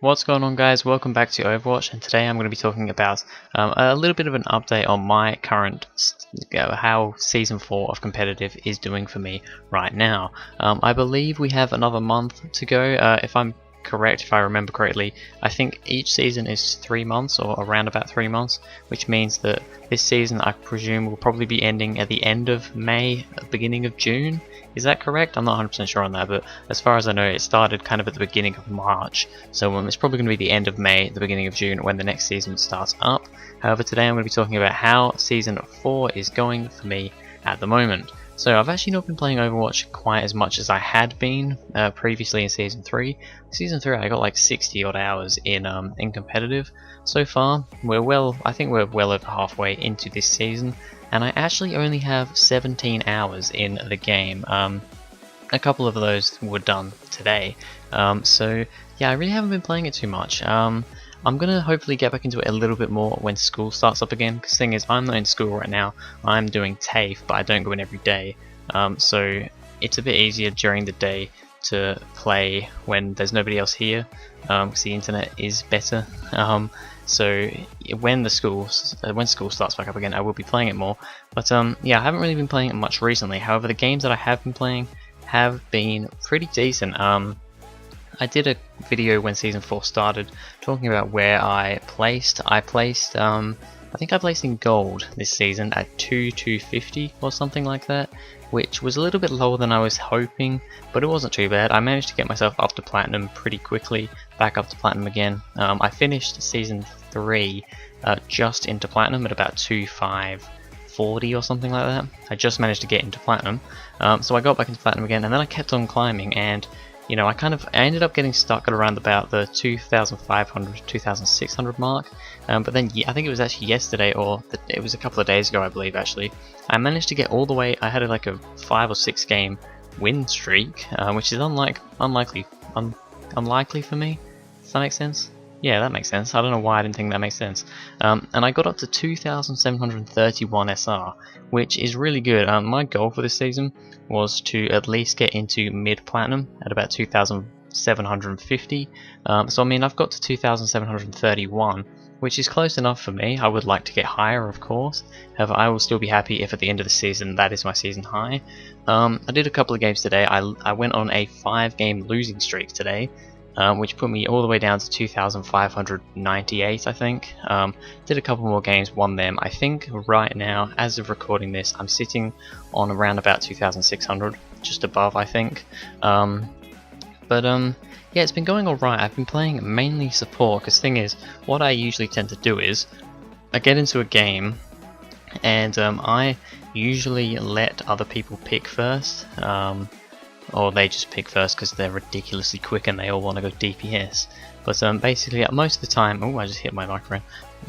What's going on, guys? Welcome back to Overwatch, and today I'm going to be talking about a little bit of an update on my current how Season 4 of Competitive is doing for me right now. I believe we have another month to go, if I'm correct, if I remember correctly. I think each season is 3 months, or around about 3 months, which means that this season, I presume, will probably be ending at the end of May, beginning of June. Is that correct? I'm not 100% sure on that, but as far as I know, it started kind of at the beginning of March, so it's probably going to be the end of May, the beginning of June, when the next season starts up. However, today I'm going to be talking about how Season 4 is going for me at the moment. So I've actually not been playing Overwatch quite as much as I had been previously in Season 3. Season 3 I got like 60 odd hours in competitive so far. I think we're well over halfway into this season, and I actually only have 17 hours in the game. A couple of those were done today, so yeah, I really haven't been playing it too much. I'm going to hopefully get back into it a little bit more when school starts up again, because the thing is, I'm not in school right now. I'm doing TAFE, but I don't go in every day, so it's a bit easier during the day to play when there's nobody else here, because the internet is better. So when school starts back up again, I will be playing it more. But yeah, I haven't really been playing it much recently. However, the games that I have been playing have been pretty decent. I did a video when Season 4 started talking about where I placed. I think I placed in gold this season at 250 or something like that, which was a little bit lower than I was hoping, but it wasn't too bad. I managed to get myself up to platinum pretty quickly, back up to platinum again. I finished Season 3 just into platinum at about 2540 or something like that. I just managed to get into platinum, so I got back into platinum again, and then I kept on climbing, and you know, I ended up getting stuck at around about the 2,500, 2,600 mark, but then I think it was actually yesterday, or it was a couple of days ago, I believe, actually, I managed to get all the way. I had like a 5 or 6 game win streak, which is unlikely for me. Does that make sense? Yeah, that makes sense. I don't know why I didn't think that makes sense. And I got up to 2,731 SR, which is really good. My goal for this season was to at least get into mid-platinum at about 2,750. So I mean, I've got to 2,731, which is close enough for me. I would like to get higher, of course. However, I will still be happy if at the end of the season that is my season high. I did a couple of games today. I went on a 5-game losing streak today, which put me all the way down to 2,598, I think. Did a couple more games, won them. I think right now, as of recording this, I'm sitting on around about 2,600, just above, I think. Yeah, it's been going alright. I've been playing mainly support, because the thing is, what I usually tend to do is, I get into a game, and I usually let other people pick first. Or they just pick first because they're ridiculously quick and they all want to go DPS. But basically, most of the time, oh, I just hit my microphone.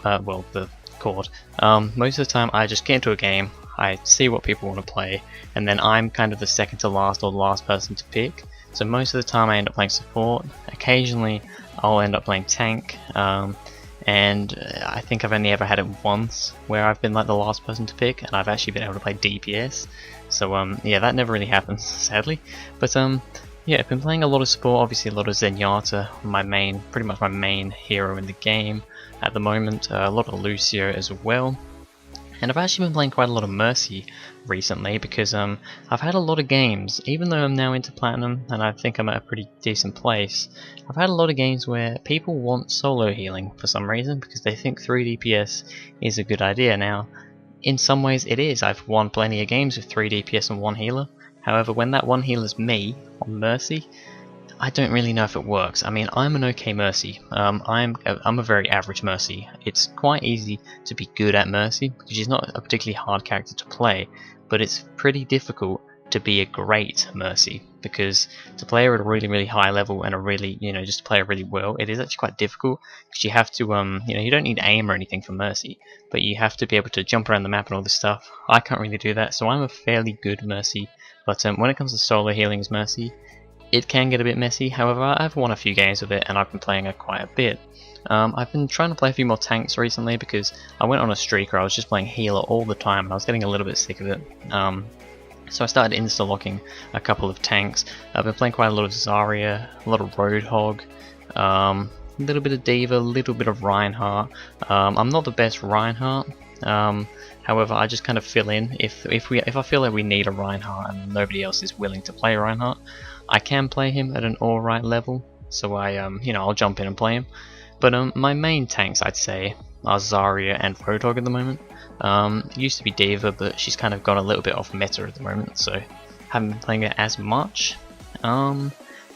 Well, the cord. Most of the time, I just get into a game, I see what people want to play, and then I'm kind of the second to last or the last person to pick. So most of the time, I end up playing support. Occasionally, I'll end up playing tank. And I think I've only ever had it once where I've been like the last person to pick, and I've actually been able to play DPS. So yeah, that never really happens, sadly. But yeah, I've been playing a lot of support, obviously a lot of Zenyatta, pretty much my main hero in the game at the moment. A lot of Lucio as well. And I've actually been playing quite a lot of Mercy recently, because I've had a lot of games, even though I'm now into Platinum and I think I'm at a pretty decent place, I've had a lot of games where people want solo healing for some reason, because they think 3 DPS is a good idea. Now, in some ways it is. I've won plenty of games with 3 DPS and 1 healer. However, when that 1 healer's me on Mercy, I don't really know if it works. I mean, I'm an okay Mercy. I'm a very average Mercy. It's quite easy to be good at Mercy, because she's not a particularly hard character to play, but it's pretty difficult to be a great Mercy, because to play her at a really, really high level and a really, just to play her really well, it is actually quite difficult, because you have to, you don't need aim or anything for Mercy, but you have to be able to jump around the map and all this stuff. I can't really do that, so I'm a fairly good Mercy, but when it comes to solo healing as Mercy, it can get a bit messy. However, I've won a few games with it, and I've been playing it quite a bit. I've been trying to play a few more tanks recently, because I went on a streak where I was just playing healer all the time, and I was getting a little bit sick of it. So I started insta-locking a couple of tanks. I've been playing quite a lot of Zarya, a lot of Roadhog, a little bit of D.Va, a little bit of Reinhardt. I'm not the best Reinhardt. However, I just kind of fill in if I feel like we need a Reinhardt and nobody else is willing to play Reinhardt. I can play him at an alright level, so I'll jump in and play him. But my main tanks, I'd say, are Zarya and Photog at the moment. Used to be D.Va, but she's kind of gone a little bit off meta at the moment, so haven't been playing it as much.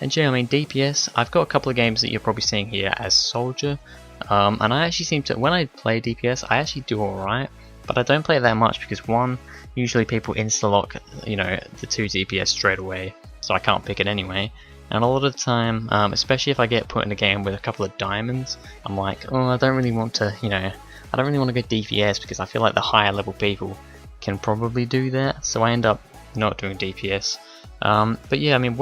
And yeah, I mean DPS, I've got a couple of games that you're probably seeing here as Soldier, and I actually seem to, when I play DPS, I actually do alright, but I don't play it that much because one, usually people insta-lock, the 2 DPS straight away, so I can't pick it anyway. And a lot of the time, especially if I get put in a game with a couple of diamonds, I'm like, oh, I don't really want to, I don't really want to go DPS because I feel like the higher level people can probably do that, so I end up not doing DPS. But yeah, I mean,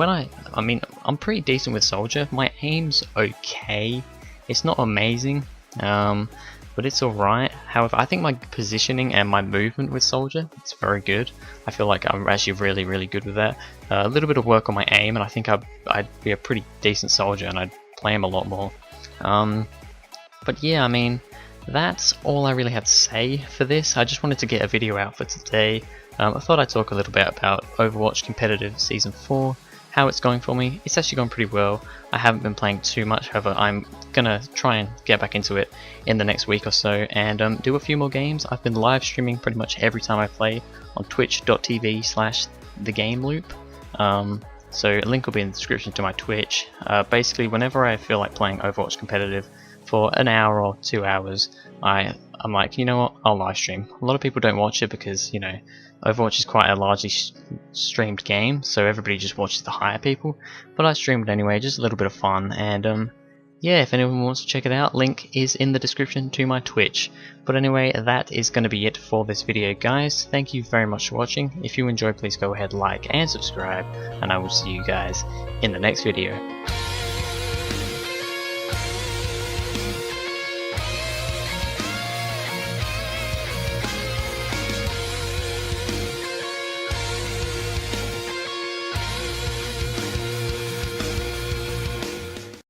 I'm pretty decent with Soldier. My aim's okay. It's not amazing, but it's alright. However, I think my positioning and my movement with Soldier, it's very good. I feel like I'm actually really, really good with that. A little bit of work on my aim, and I think I'd be a pretty decent Soldier, and I'd play him a lot more. But yeah, I mean, that's all I really have to say for this. I just wanted to get a video out for today. I thought I'd talk a little bit about Overwatch Competitive Season 4, how it's going for me. It's actually gone pretty well. I haven't been playing too much, however I'm gonna try and get back into it in the next week or so and do a few more games. I've been live streaming pretty much every time I play on twitch.tv/thegameloop. So a link will be in the description to my Twitch. Basically, whenever I feel like playing Overwatch Competitive for an hour or 2 hours, I'm like, you know what, I'll live stream. A lot of people don't watch it because, Overwatch is quite a largely streamed game, so everybody just watches the higher people. But I stream it anyway, just a little bit of fun, and yeah, if anyone wants to check it out, link is in the description to my Twitch. But anyway, that is going to be it for this video, guys. Thank you very much for watching. If you enjoyed, please go ahead, like and subscribe, and I will see you guys in the next video.